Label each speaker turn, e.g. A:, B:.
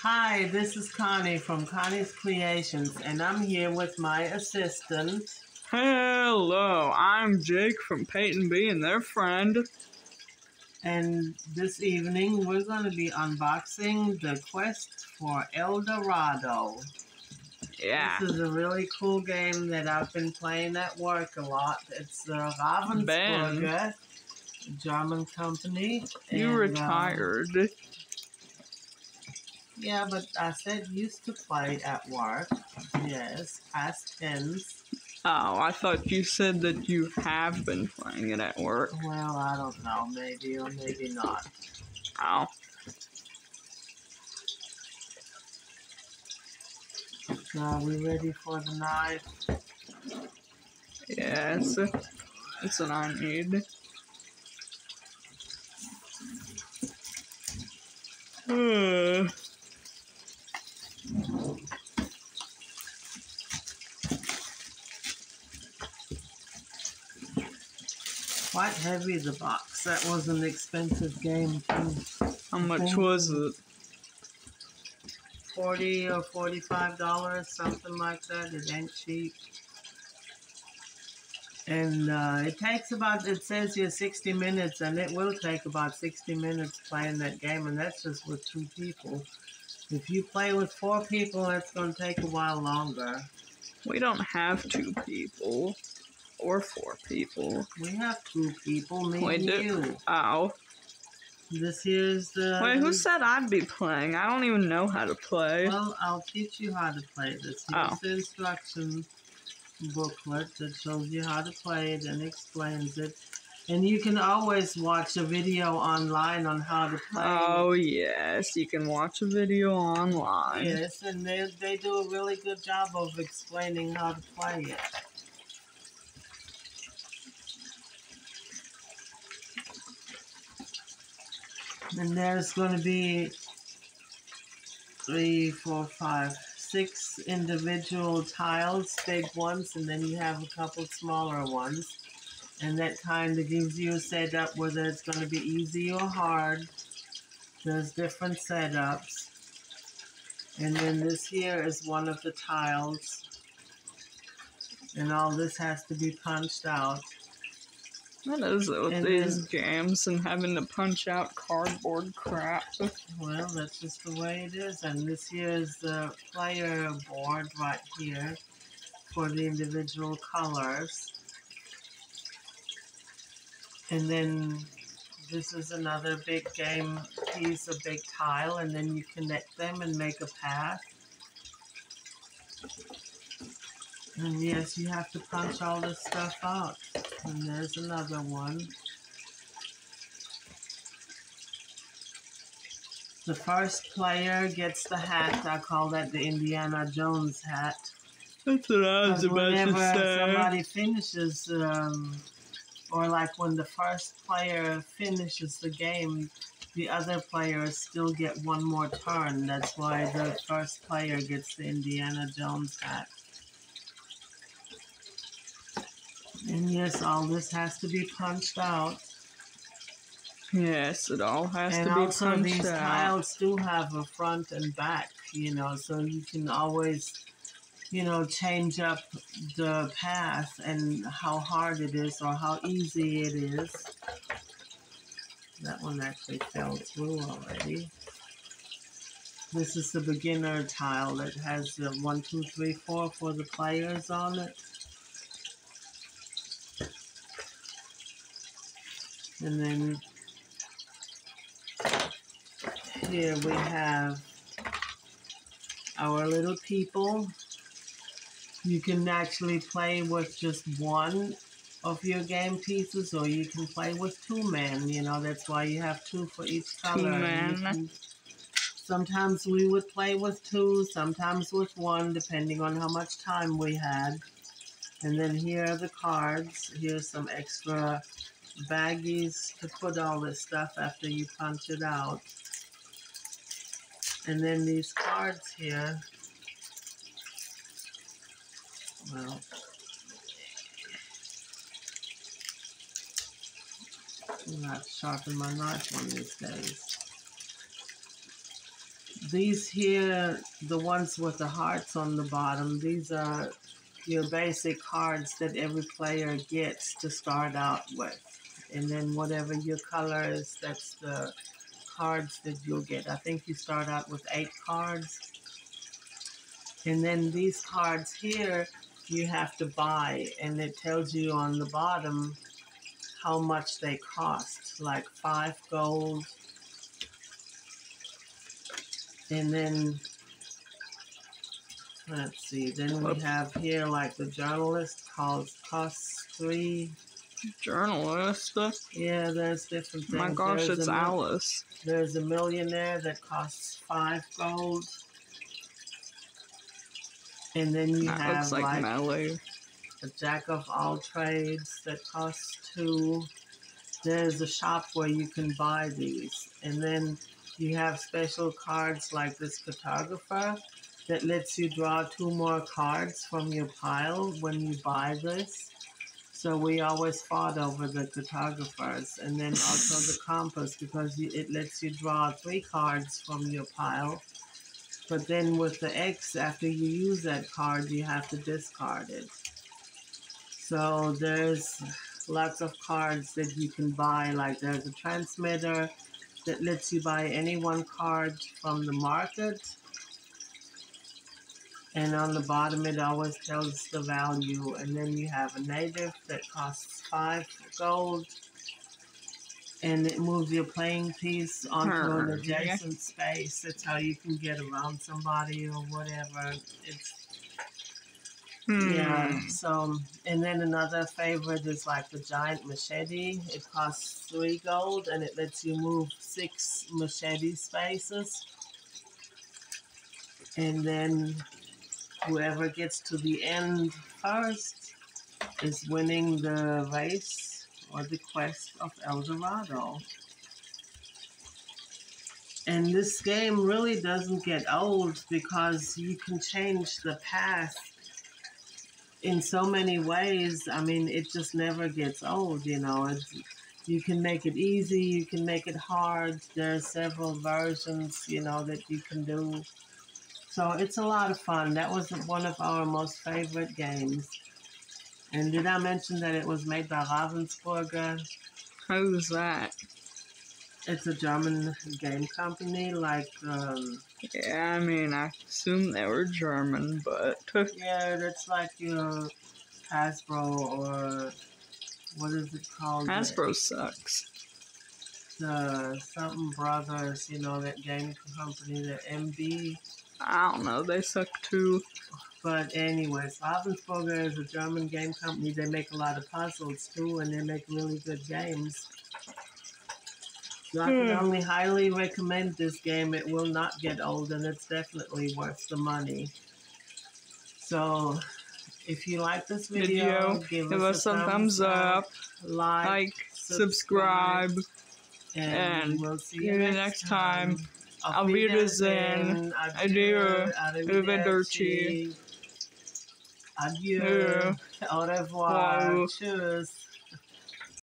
A: Hi, this is Connie from Connie's Creations, and I'm here with my assistant.
B: Hello, I'm Jake from Peyton B and their friend.
A: And this evening we're going to be unboxing the quest for Dorado.
B: Yeah.
A: This is a really cool game that I've been playing at work a lot. It's Ravensburger, a German company.
B: You retired.
A: Yeah, but I said used to play at work. Yes, past tense.
B: Oh, I thought you said that you have been playing it at work.
A: Well, I don't know. Maybe or maybe not.
B: Oh.
A: So are we ready for the knife?
B: Yes. That's what I need.
A: Quite heavy, the box. That was an expensive game, too.
B: How much was it?
A: $40 or $45, something like that. It ain't cheap. And it takes about, it says here 60 minutes, and it will take about 60 minutes playing that game, and that's just with 2 people. If you play with 4 people, it's going to take a while longer.
B: We don't have 2 people. Or 4 people.
A: We have 2 people, me
B: We
A: and
B: do.
A: you.
B: Oh.
A: This here's the...
B: Wait, who said I'd be playing? I don't even know how to play.
A: Well, I'll teach you how to play this. Here's the instruction booklet that shows you how to play it and explains it. And you can always watch a video online on how to play.
B: Oh, yes. You can watch a video online.
A: Yes, and they do a really good job of explaining how to play it. And there's going to be 3, 4, 5, 6 individual tiles, big ones, and then you have a couple smaller ones. And that kind of gives you a setup whether it's going to be easy or hard. There's different setups. And then this here is one of the tiles. And all this has to be punched out.
B: What is it with these games and having to punch out cardboard crap?
A: Well, that's just the way it is. And this here is the player board right here for the individual colors. And then this is another big game piece, a big tile, and then you connect them and make a path. And yes, you have to punch all this stuff out. And there's another one. The first player gets the hat. I call that the Indiana Jones hat.
B: That's what I was about to say.
A: Whenever somebody finishes, or like when the first player finishes the game, the other players still get one more turn. That's why the first player gets the Indiana Jones hat. And yes, all this has to be punched out.
B: Yes, it all has to be punched out.
A: And also these tiles do have a front and back, you know, so you can always, you know, change up the path and how hard it is or how easy it is. That one actually fell through already. This is the beginner tile that has 1, 2, 3, 4 for the players on it. And then here we have our little people. You can actually play with just one of your game pieces, or you can play with 2 men. You know, that's why you have 2 for each color.
B: 2 men.
A: Sometimes we would play with 2, sometimes with 1, depending on how much time we had. And then here are the cards. Here's some extra baggies to put all this stuff after you punch it out. And then these cards here, well, I'm not sharpen my knife one of these days. These here, the ones with the hearts on the bottom, these are your basic cards that every player gets to start out with. And then whatever your color is, that's the cards that you'll get. I think you start out with 8 cards. And then these cards here, you have to buy, and it tells you on the bottom how much they cost, like 5 gold. And then, let's see, then we have here like the journalist costs 3.
B: Journalist?
A: Yeah, there's different things.
B: My gosh,
A: there's
B: it's Alice.
A: There's a millionaire that costs 5 gold. And then you have
B: looks like Melee.
A: A jack of all trades that costs 2. There's a shop where you can buy these. And then you have special cards like this cartographer that lets you draw 2 more cards from your pile when you buy this. So we always fought over the cartographers, and then also the compass, because it lets you draw 3 cards from your pile. But then with the X, after you use that card, you have to discard it. So there's lots of cards that you can buy, like there's a transmitter that lets you buy any 1 card from the market. And on the bottom, it always tells the value. And then you have a native that costs 5 gold. And it moves your playing piece onto an adjacent space. That's how you can get around somebody or whatever. It's yeah. So, and then another favorite is like the giant machete. It costs 3 gold, and it lets you move 6 machete spaces. And then whoever gets to the end first is winning the race or the quest of El Dorado. And this game really doesn't get old because you can change the path in so many ways. I mean, it just never gets old, you know. You can make it easy, you can make it hard. There are several versions, you know, that you can do. So it's a lot of fun. That was one of our most favorite games. And did I mention that it was made by Ravensburger?
B: Who's that?
A: It's a German game company, like...
B: yeah, I mean, I assume they were German, but...
A: yeah, that's like your Hasbro, or... what is it called?
B: Hasbro sucks.
A: Something Brothers, you know, that game company, the MB.
B: I don't know, they suck too.
A: But anyways, Ravensburger is a German game company. They make a lot of puzzles too, and they make really good games. So I can only highly recommend this game. It will not get old, and it's definitely worth the money. So, if you like this video, give us a thumbs up, like, subscribe, and we'll see you next time. Auf Wiedersehen, adieu, arrivederci, adieu, au revoir, tschüss.